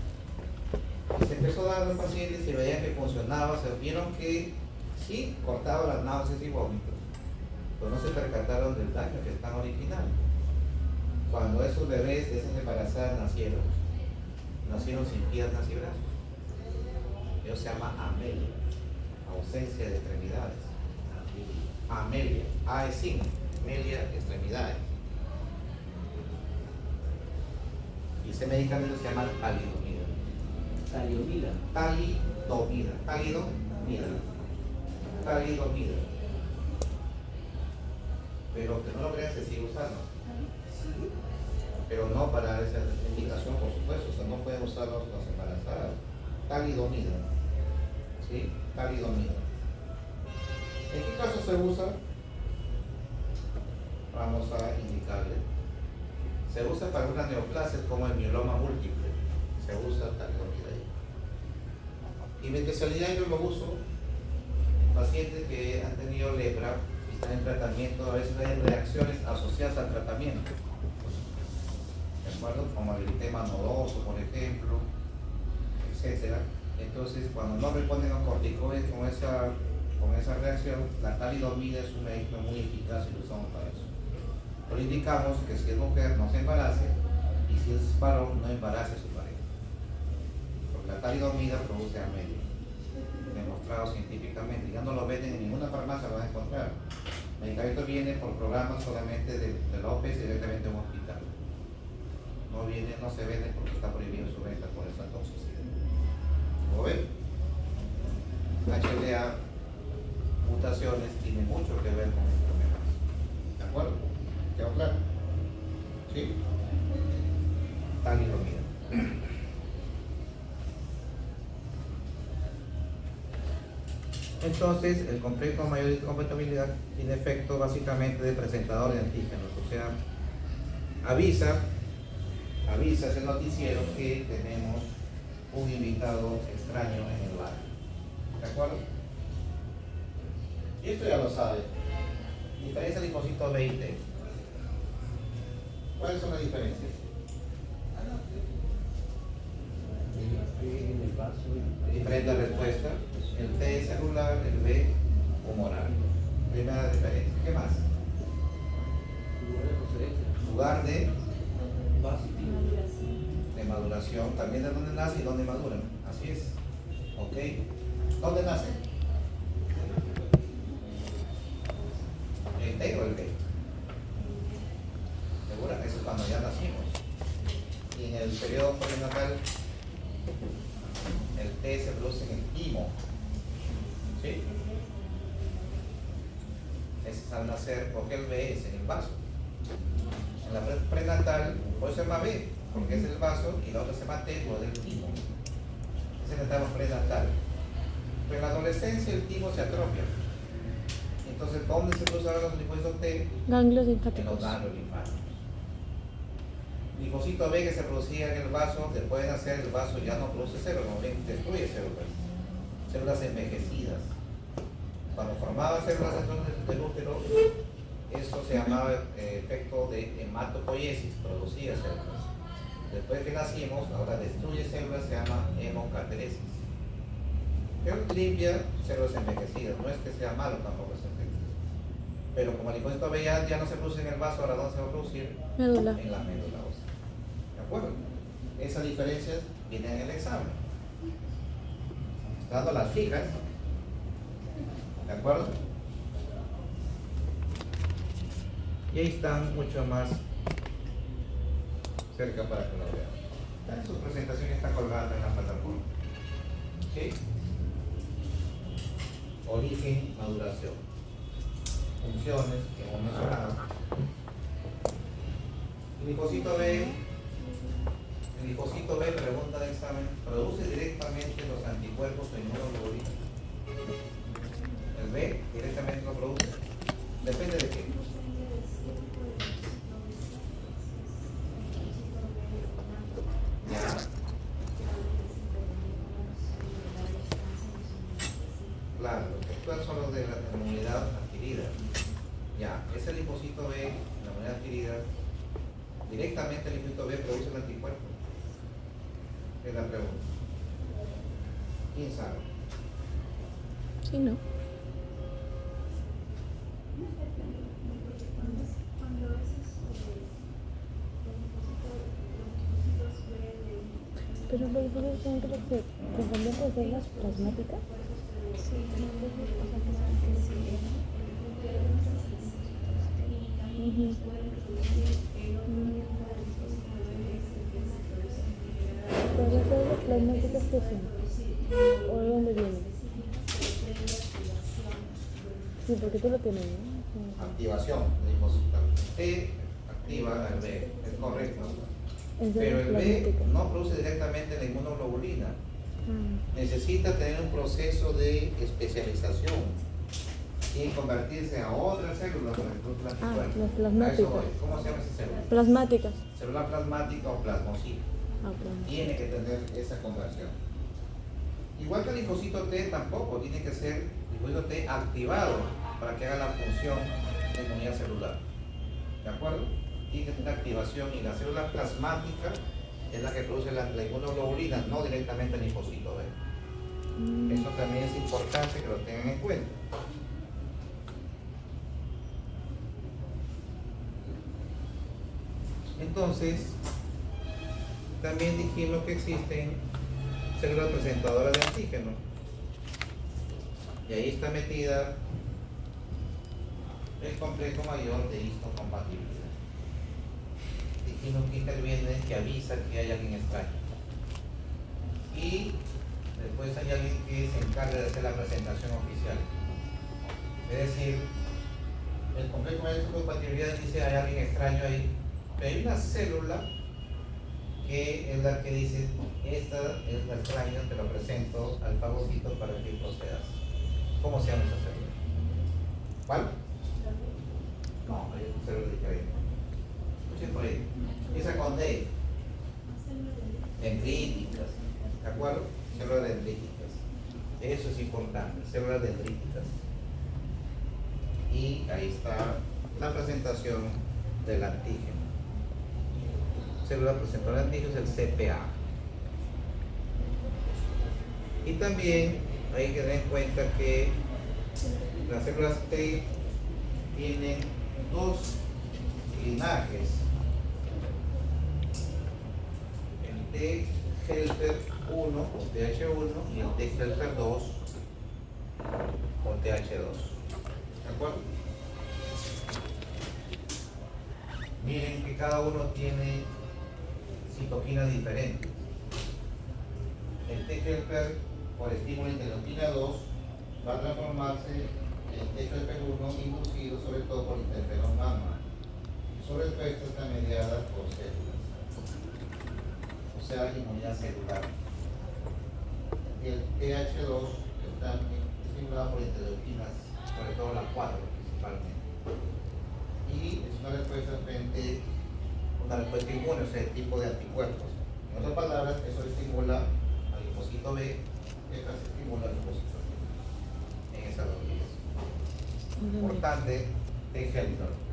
Y se empezó a dar a los pacientes y veían que funcionaba, se vieron que sí cortaba las náuseas y vómitos, pero no se percataron del daño que es tan original. Cuando esos bebés de esas embarazadas nacieron sin piernas y brazos. Eso se llama amelia, ausencia de extremidades. Amelia, A es signo, amelia, extremidades. Y ese medicamento se llama talidomida. Talidomida. Talidomida. Pero que no lo crean, se sigue usando. Pero no para esa indicación, por supuesto. O sea, no pueden usar los embarazadas. Talidomida. ¿Sí? Talidomida. ¿En qué caso se usa? Vamos a indicarle. Se usa para unas neoplasias como el mieloma múltiple. Se usa talidomida ahí. Y mi especialidad yo lo uso en pacientes que han tenido lepra y están en tratamiento. A veces hay reacciones asociadas al tratamiento. ¿De acuerdo? Como el eritema nodoso, por ejemplo, etcétera. Entonces, cuando no responden a corticoides con esa reacción, la talidomida es un medicamento muy eficaz y lo usamos para eso. Pero indicamos que si es mujer no se embarace y si es varón no embarace a su pareja. Porque la talidomida produce amelia, demostrado científicamente. Ya no lo venden en ninguna farmacia, lo van a encontrar. El medicamento viene por programas solamente de la OPS directamente a un hospital. No se vende porque está prohibido su venta por esa toxicidad. ¿Lo ven? HLA, mutaciones, tiene mucho que ver con enfermedades. ¿De acuerdo? ¿Quedó claro? ¿Sí? Talidomida. Entonces, el complejo mayor de compatibilidad tiene efecto básicamente de presentador de antígenos, o sea, avisa ese noticiero que tenemos un invitado extraño en el bar. ¿De acuerdo? Y esto ya lo sabe. Diferencia del linfocito B y T. ¿Cuáles son las diferencias? Diferente respuesta. El T es celular, el B humoral. Primera diferencia. ¿Qué más? Lugar de maduración. También de dónde nace y dónde maduran. Así es. ¿Ok? ¿Dónde nace? ¿El T o el B? ¿Segura? Eso es cuando ya nacimos. Y en el periodo perinatal el T se produce en el timo. ¿Sí? Ese es al nacer, porque el B es en el vaso. En la prenatal, por eso se llama B, porque es el vaso, y la otra se llama T, por el timo. Esa es la etapa prenatal. Pero en la adolescencia el timo se atrofia. Entonces, ¿dónde se produce ahora los linfocitos T? Ganglios En los linfáticos. ganglios linfáticos. Linfocito B que se producía en el vaso, después de nacer el vaso ya no produce células, no bien destruye células envejecidas. Cuando formaba células dentro del útero, eso se llamaba efecto de hematopoiesis, producía células. Después que nacimos, ahora destruye células, se llama hemocateresis. Pero limpia células envejecidas, no es que sea malo tampoco ese efecto. Pero como el linfocito B ya no se produce en el vaso, ahora ¿dónde se va a producir? Médula. En la médula ósea. ¿De acuerdo? Esas diferencias vienen en el examen. Está dando las fijas, ¿de acuerdo? Y ahí están mucho más cerca para que lo vean. Su presentación está colgada en la plataforma. ¿Sí? Origen, maduración. Funciones que hemos mencionado. El linfocito B, pregunta de examen, produce directamente los anticuerpos o inmunoglobulinas. El B directamente lo produce. Depende de qué. Ya. Claro, los que actúan son los de la inmunidad adquirida. Ya, ese linfocito B, la inmunidad adquirida, directamente el linfocito B produce el anticuerpo. Es la pregunta. ¿Quién sabe? Sí, ¿no? Pero los virus son que se confunden con células plasmáticas. Ujú. Pero las células plasmáticas, ¿qué son? ¿O de dónde vienen? Sí, porque tú lo tienes, ¿no? Activación del linfocito. T activa al B, es correcto. Pero el B no produce directamente la inmunoglobulina. Necesita tener un proceso de especialización y convertirse a otra célula con el producto las anticuerpo. plasmáticas. ¿Cómo se llama esa célula? Plasmáticas. Célula plasmática o plasmocito. Plasmáticas. Tiene que tener esa conversión. Igual que el linfocito T tampoco tiene que ser linfocito T activado para que haga la función de inmunidad celular. ¿De acuerdo? Tiene que tener activación y la célula plasmática es la que produce la inmunoglobulina, no directamente el linfocito B. Eso también es importante que lo tengan en cuenta. Entonces, también dijimos que existen células presentadoras de antígeno. Y ahí está metida el complejo mayor de histocompatibilidad. Dijimos que interviene, que avisa que hay alguien extraño. Y después hay alguien que se encarga de hacer la presentación oficial. Es decir, el complejo mayor de histocompatibilidad dice hay alguien extraño ahí, pero hay una célula que es la que dice esta es la extraña, te lo presento al fagocito para que procedas. ¿Cómo se llama esa célula? ¿Cuál? No, hay una célula diferente. Escuchen por ahí. Empieza con D. Dendríticas. ¿De acuerdo? Células dendríticas. Eso es importante. Células dendríticas. Y ahí está la presentación del antígeno. Célula presentadora de antígenos es el CPA. Y también hay que tener en cuenta que las células T tienen dos linajes. El T helper 1 o TH1 y el T helper 2 o TH2. ¿De acuerdo? Miren que cada uno tiene citoquinas diferentes. El T helper por estímulo de interleuquina 2 va a transformarse en T helper 1 inducido sobre todo por interferón gamma. Sobre todo esta está mediada por células, o sea, inmunidad celular. Y el TH2 está estimulado por interleuquinas, sobre todo la 4 principalmente. Y es una respuesta frente una respuesta inmune, o sea, el tipo de anticuerpos. En otras palabras, eso estimula al linfocito B, esta se estimula al linfocito T en esas dos vías. Importante, T helper.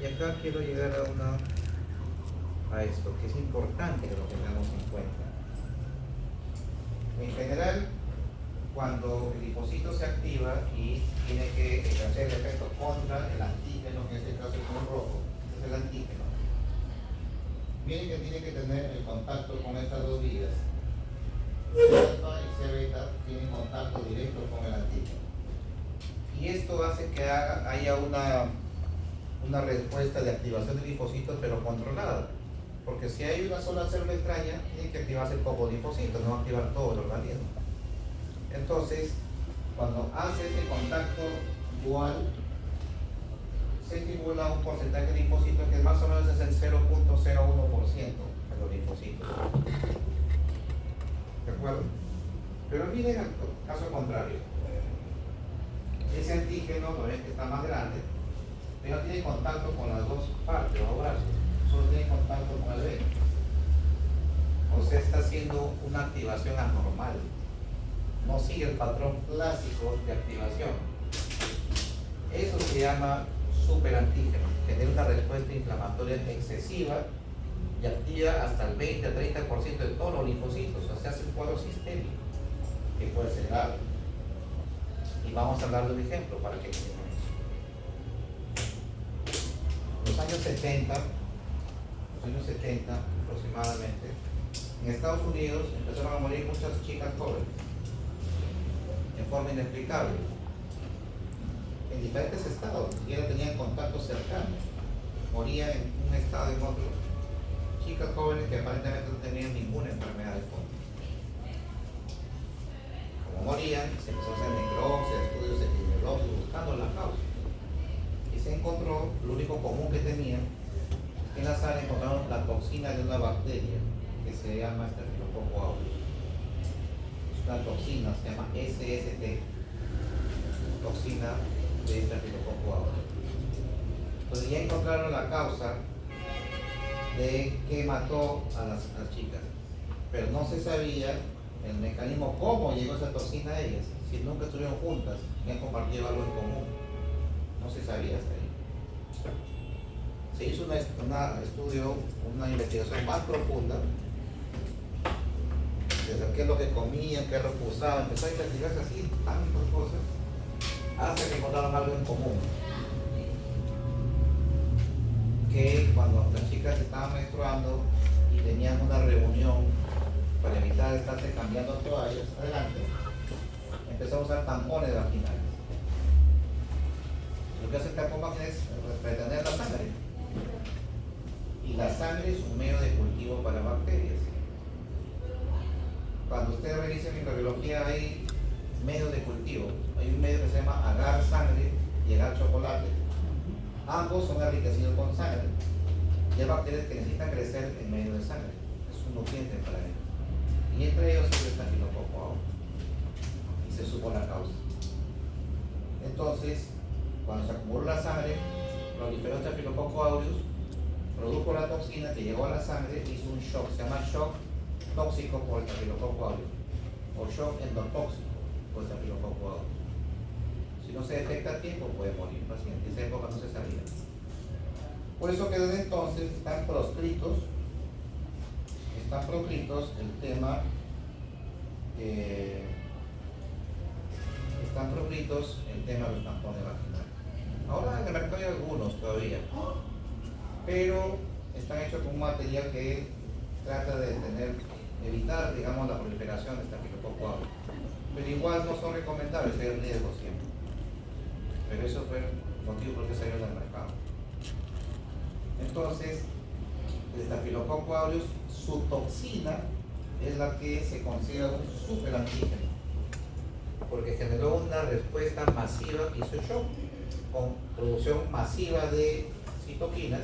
Y acá quiero llegar a esto, que es importante que lo tengamos en cuenta. En general, cuando el linfocito se activa y tiene que ejercer el efecto contra el antígeno, que en este caso es un rojo, es el antígeno. Miren que tiene que tener el contacto con estas dos vías. C alfa y C beta tienen contacto directo con el antígeno. Y esto hace que haya una respuesta de activación de linfocitos, pero controlada. Porque si hay una sola célula extraña, tiene que activarse el poco linfocito, no activar todo el organismo. Entonces, cuando hace ese contacto dual, se estimula un porcentaje de linfocitos que más o menos es el 0.01% de los linfocitos. ¿De acuerdo? Pero miren el caso contrario. Ese antígeno, lo ven que está más grande, pero no tiene contacto con las dos partes o brazos, solo tiene contacto con el veno. O sea, está haciendo una activación anormal. No sigue el patrón clásico de activación. Eso se llama superantígeno, genera una respuesta inflamatoria excesiva y activa hasta el 20-30% de todos los linfocitos, o sea, hace un cuadro sistémico que puede ser grave. Y vamos a hablar de un ejemplo para que entiendan eso. En los años 70 aproximadamente, en Estados Unidos empezaron a morir muchas chicas jóvenes en forma inexplicable, en diferentes estados, ni siquiera tenían contacto cercano, morían en un estado y en otro, chicas jóvenes que aparentemente no tenían ninguna enfermedad de fondo. Como morían, se empezó a hacer necropsia, estudios epidemiológicos buscando la causa, y se encontró, lo único común que tenían, en la sala encontraron la toxina de una bacteria que se llama Staphylococcus aureus. La toxina se llama SST, toxina de Staphylococcus aureus. Entonces ya encontraron la causa de que mató a las chicas, pero no se sabía el mecanismo cómo llegó esa toxina a ellas, si nunca estuvieron juntas ni han compartido algo en común. No se sabía hasta ahí. Se hizo un estudio, una investigación más profunda, desde qué es lo que comían, qué reposaban, empezó a investigarse así tantas cosas, hasta que encontraron algo en común. Que cuando las chicas estaban menstruando y tenían una reunión para evitar estarse cambiando toallas adelante, empezó a usar tampones vaginales. Lo que hace el tampón vaginal es retener la sangre. Y la sangre es un medio de cultivo para bacterias. Cuando ustedes revisen microbiología hay medios de cultivo. Hay un medio que se llama agar sangre y agar chocolate. Ambos son enriquecidos con sangre. Y hay bacterias que necesitan crecer en medio de sangre. Es un nutriente para ellos. Y entre ellos es el Staphylococcus aureus. Y se supo la causa. Entonces, cuando se acumuló la sangre, proliferó el Staphylococcus aureus, produjo la toxina que llegó a la sangre, hizo un shock, se llama shock tóxico por el Staphylococcus aureus, o shock endotóxico por el Staphylococcus aureus. Si no se detecta a tiempo, puede morir el paciente. En esa época no se sabía. Por eso que desde entonces están proscritos el tema, están proscritos el tema de los tampones vaginales. Ahora en el mercado hay algunos todavía, pero están hechos con un material que trata de evitar, digamos, la proliferación de Staphylococcus aureus. Pero igual no son recomendables, hay riesgo siempre. Pero eso fue el motivo por el que salió del mercado. Entonces, el Staphylococcus aureus, su toxina es la que se considera un superantígeno, porque generó una respuesta masiva, hizo shock, con producción masiva de citoquinas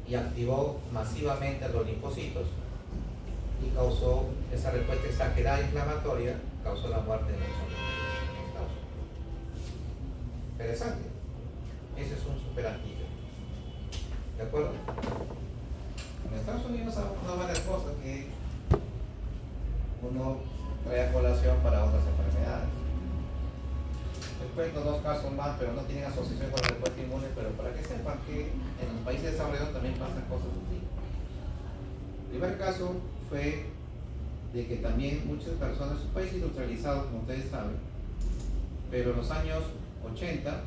y activó masivamente a los linfocitos y causó esa respuesta exagerada inflamatoria, causó la muerte de muchos casos. Interesante. Ese es un superantígeno. ¿De acuerdo? En Estados Unidos hay unas varias cosas que uno trae a colación para otras enfermedades. Les cuento dos casos más, pero no tienen asociación con la respuesta inmune, pero para que sepan que en los países desarrollados también pasan cosas así. El primer caso fue de que también muchas personas, es un país industrializado, como ustedes saben, pero en los años 80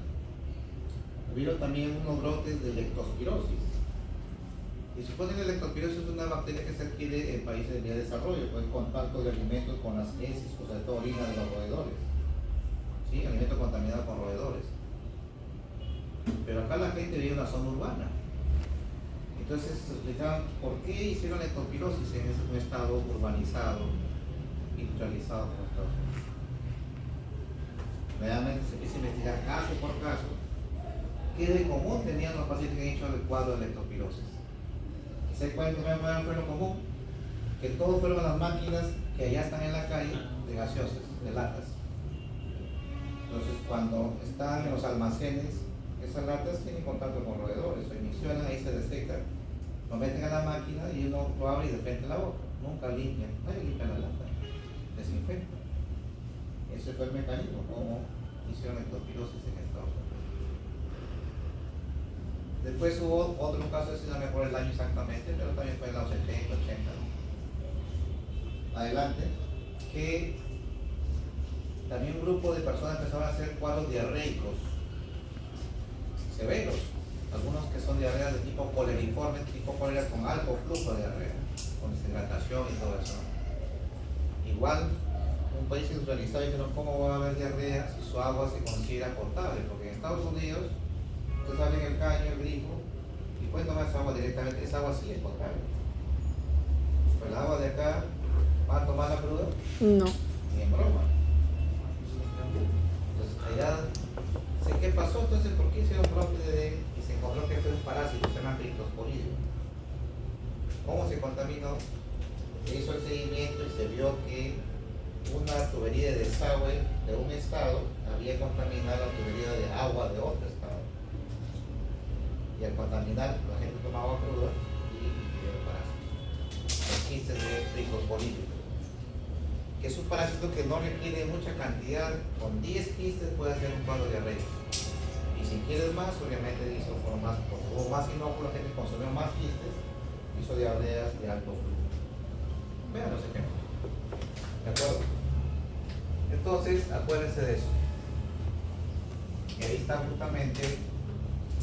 hubieron también unos brotes de leptospirosis. Y supone que la leptospirosis es una bacteria que se adquiere en países de vía de desarrollo, por el contacto de alimentos con las heces, o sea, toda orina de los roedores. ¿Sí? Alimentos contaminados con roedores. Pero acá la gente vive en una zona urbana. Entonces se explicaban por qué hicieron leptospirosis en un estado urbanizado, industrializado como Estados Unidos. Realmente se empieza a investigar caso por caso qué de común tenían los pacientes que han hecho el cuadro de leptospirosis. ¿Se cuál fue lo común? Que todos fueron a las máquinas que allá están en la calle de gaseosas, de latas. Entonces cuando están en los almacenes, esas latas tienen contacto con roedores, se emisionan, ahí se desecan, lo meten a la máquina y uno lo abre y de frente a la boca. Nunca limpian, nadie limpia la lata, desinfectan. Ese fue el mecanismo, como hicieron leptospirosis en Estados Unidos. Después hubo otro caso, si no me acuerdo el año exactamente, pero también fue en los 70, 80, ¿no? Adelante, que también un grupo de personas empezaron a hacer cuadros diarreicos severos, algunos que son diarreas de tipo coleriforme, tipo cólera con alto flujo de diarrea, con deshidratación y todo eso. Igual, un país industrializado, dijeron, ¿cómo va a haber diarrea si su agua se considera potable? Porque en Estados Unidos, ustedes abren el caño, el grifo, y pueden tomar esa agua directamente, esa agua sí es potable. Pero el agua de acá, ¿va a tomar la cruda? No. Ni en broma. Entonces, allá, sé qué pasó, entonces, ¿por qué hicieron brote de y se encontró que fue un parásito, se llama Cryptosporidium? ¿Cómo se contaminó? Se hizo el seguimiento y se vio que una tubería de desagüe de un estado había contaminado la tubería de agua de otro estado. Y al contaminar, la gente tomaba agua cruda y ingirió el parásito. Los quistes de Cryptosporidium, que es un parásito que no requiere mucha cantidad, con 10 quistes puede hacer un cuadro diarreico. Y si quieres más, obviamente hizo por más, porque hubo más inóculos, la gente consumió más quistes, hizo diarreas de alto flujo. Vean los ejemplos. ¿De acuerdo? Entonces, acuérdense de eso. Y ahí está justamente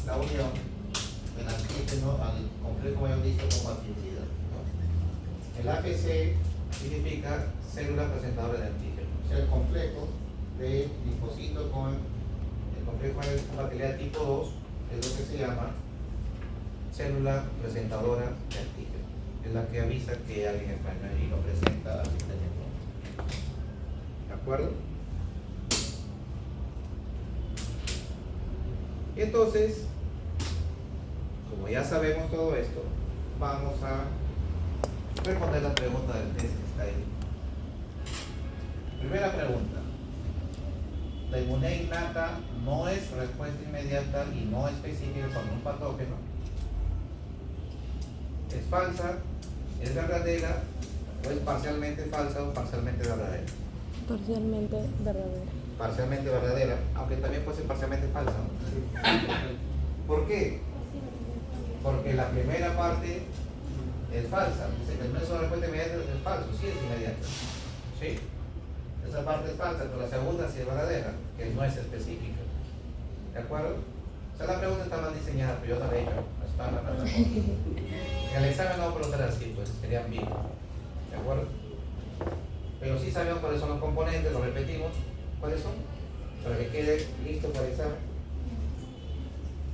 la unión del antígeno al complejo mayonista como antigen, ¿no? El APC significa célula presentadora de antígeno. O sea, el complejo de linfocito con el complejo material tipo 2 es lo que se llama célula presentadora de antígeno. Es la que avisa que alguien está ahí y lo presenta al sistema. ¿De acuerdo? Y entonces, como ya sabemos todo esto, vamos a responder la pregunta del test que está ahí. Primera pregunta. La inmunidad innata no es respuesta inmediata y no específica con un patógeno. ¿Es falsa? ¿Es verdadera? ¿O es parcialmente falsa o parcialmente verdadera? Parcialmente verdadera. Parcialmente verdadera, aunque también puede ser parcialmente falsa, ¿no? ¿Por qué? Porque la primera parte es falsa. Dice que no es una respuesta inmediata, es falso, sí es inmediata. ¿Sí? Esa parte es falsa, pero la segunda sí es verdadera, que no es específica. ¿De acuerdo? O sea, la pregunta está mal diseñada, pero yo la he hecho. Está mal. En el examen no va a preguntar así, pues sería ambiguo. ¿De acuerdo? Pero sí sabemos cuáles son los componentes, los repetimos. ¿Cuáles son? Para que quede listo para el examen.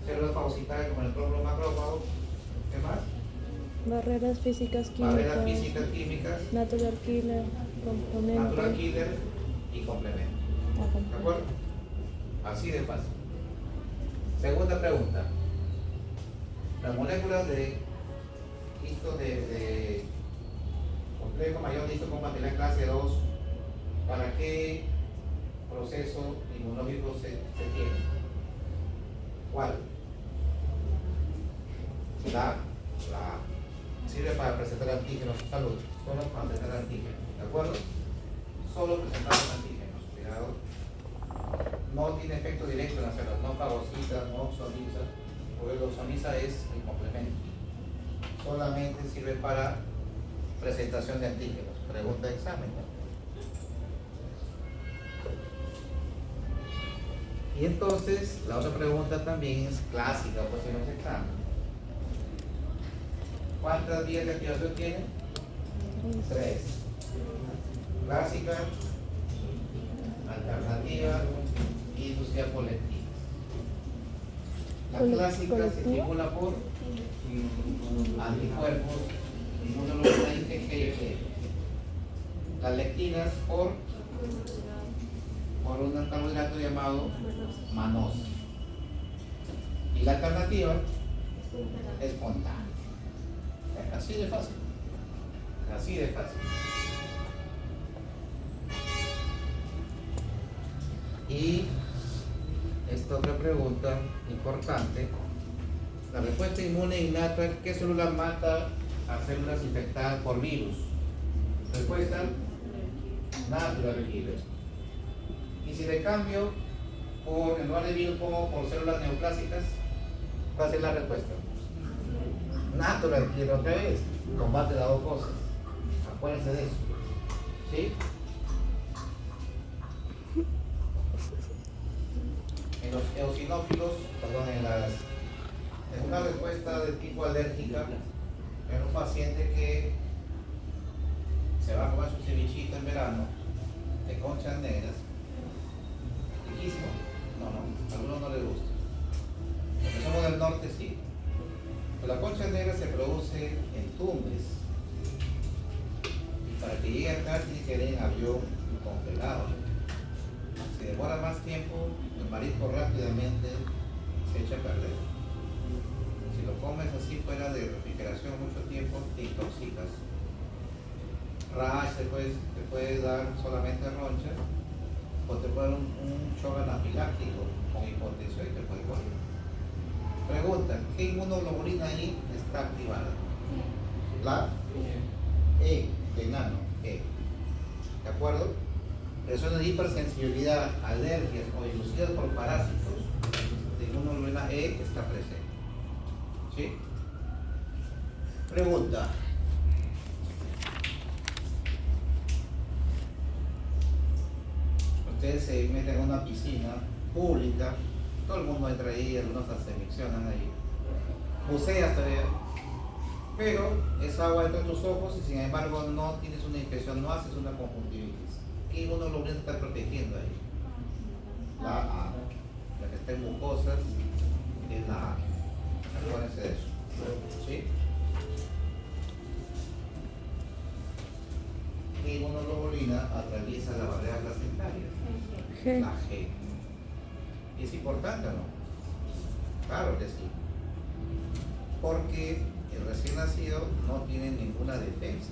Células fagocitarias como el glóbulo macrófago. ¿Qué más? Barreras físicas químicas. Barreras físicas químicas. Natural killer, componente. Natural killer y complemento. ¿De acuerdo? Así de fácil. Segunda pregunta. Las moléculas de histo de complejo mayor de histo con material clase 2, ¿para qué proceso inmunológico se tiene? ¿Cuál? La sirve para presentar antígenos. Salud. Solo para presentar antígenos. ¿De acuerdo? Solo presentar los antígenos. Cuidado. No tiene efecto directo en las células. No fagocita, no oxoniza. Porque la oxoniza es el complemento. Solamente sirve para presentación de antígenos, pregunta de examen, ¿no? Y entonces, la otra pregunta también es clásica, pues en los exámenes. ¿Cuántas vías de activación tiene? 3. Clásica, alternativa y industrial colectiva. La clásica se estimula por anticuerpos, inmunoglobulina IgG. Las lectinas por un carbohidrato llamado manosa. Y la alternativa es espontánea. Así de fácil. Así de fácil. Y esta otra pregunta importante. La respuesta inmune innata, ¿qué célula mata a células infectadas por virus? Respuesta, natural killer. Y si le cambio en lugar de virus pongo por células neoplásicas, ¿cuál es la respuesta? Natural killer otra vez. Combate las dos cosas. Acuérdense de eso. ¿Sí? En los eosinófilos, perdón, en una respuesta de tipo alérgica, en un paciente que se va a comer su cevichito en verano, de conchas negras, riquísimo. No, a algunos no les gusta. Los que somos del norte sí. Pero la concha negra se produce en Tumbes. Y para que llegue acá tiene que ir en avión congelado. Si demora más tiempo, el marisco rápidamente se echa a perder. Si lo comes así fuera de refrigeración mucho tiempo, te intoxicas. Rash te puede dar solamente roncha, o te puede dar un shock anafiláctico con hipotensión y te puede morir. Pregunta, ¿qué inmunoglobulina ahí está activada? La E, de enano, E. ¿De acuerdo? Reacciones de hipersensibilidad, alergias o inducidas por parásitos de inmunoglobulina E está presente. ¿Sí? Pregunta. Ustedes se meten en una piscina pública, todo el mundo entra ahí, algunos se miccionan ahí, buceas todavía, pero esa agua entra en tus ojos y sin embargo no tienes una infección, no haces una conjuntivitis. ¿Qué inmunoglobulina está protegiendo ahí? La A, la que está en mucosas es la A. Acuérdense de eso. ¿Sí? ¿Qué inmunoglobulina atraviesa la barrera placentaria? La G. ¿Es importante o no? Claro que sí. Porque el recién nacido no tiene ninguna defensa.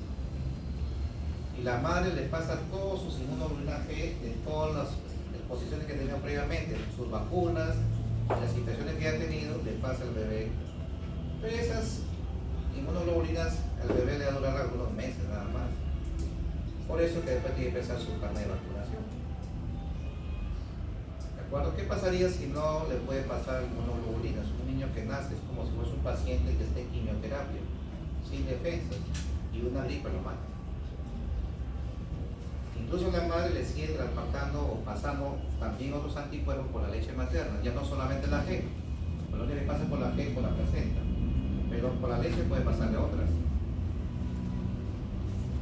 Y la madre le pasa todos sus inmunoglobulinas G de todas las exposiciones que tenía previamente, sus vacunas, las infecciones que ha tenido, le pasa al bebé. Pero esas inmunoglobulinas al bebé le va a durar algunos meses nada más. Por eso que después tiene que empezar su carnet de vacunación. ¿De acuerdo? ¿Qué pasaría si no le puede pasar inmunoglobulinas? Un niño que nace es como si fuese un paciente que esté en quimioterapia, sin defensas, y una gripe lo mata. Incluso la madre le sigue transportando o pasando también otros anticuerpos por la leche materna, ya no solamente la G, pero no le pasa por la G, por la placenta, pero por la leche puede pasarle otras.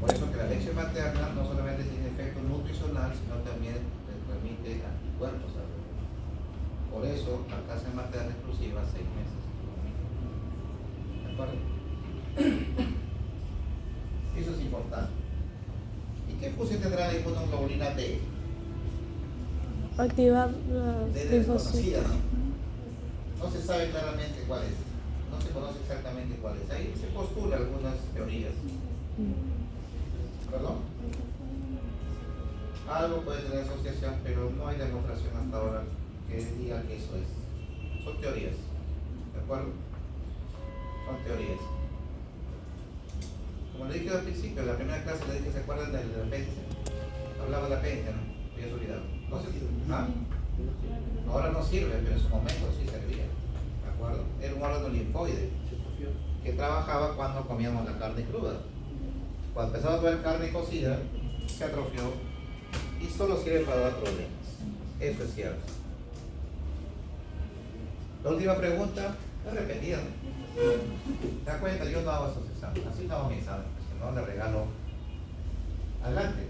Por eso que la leche materna no solamente tiene efecto nutricional, sino también le permite anticuerpos al bebé. Por eso la lactancia materna exclusiva 6 meses. ¿De acuerdo? Eso es importante. ¿Y qué función tendrá la inmunoglobulina D? Activar D desconocida, ¿no? No se sabe claramente cuál es. No se conoce exactamente cuál es. Ahí se postulan algunas teorías. ¿Perdón? Algo puede tener asociación, pero no hay demostración hasta ahora que diga que eso es. Son teorías. ¿De acuerdo? Son teorías. Como le dije al principio, en la primera clase le dije, ¿se acuerdan del apéndice? Hablaba del apéndice, ¿no? Ya se olvidado. No sé si... ¿Ah? Ahora no sirve, pero en su momento sí servía. ¿De acuerdo? Era un órgano linfoide que trabajaba cuando comíamos la carne cruda. Cuando empezamos a comer carne cocida, se atrofió y solo sirve para dar problemas. Eso es cierto. La última pregunta es repetida. ¿Te das cuenta? Yo no hago esos exámenes. Así no hago mis exámenes. No le regalo adelante.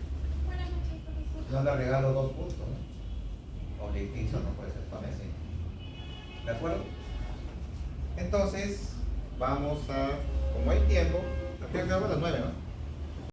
No le regalo 2 puntos. ¿No? O distinción no puede ser para ese. ¿De acuerdo? Entonces, vamos a, como hay tiempo, aquí acaba a las 9, ¿no?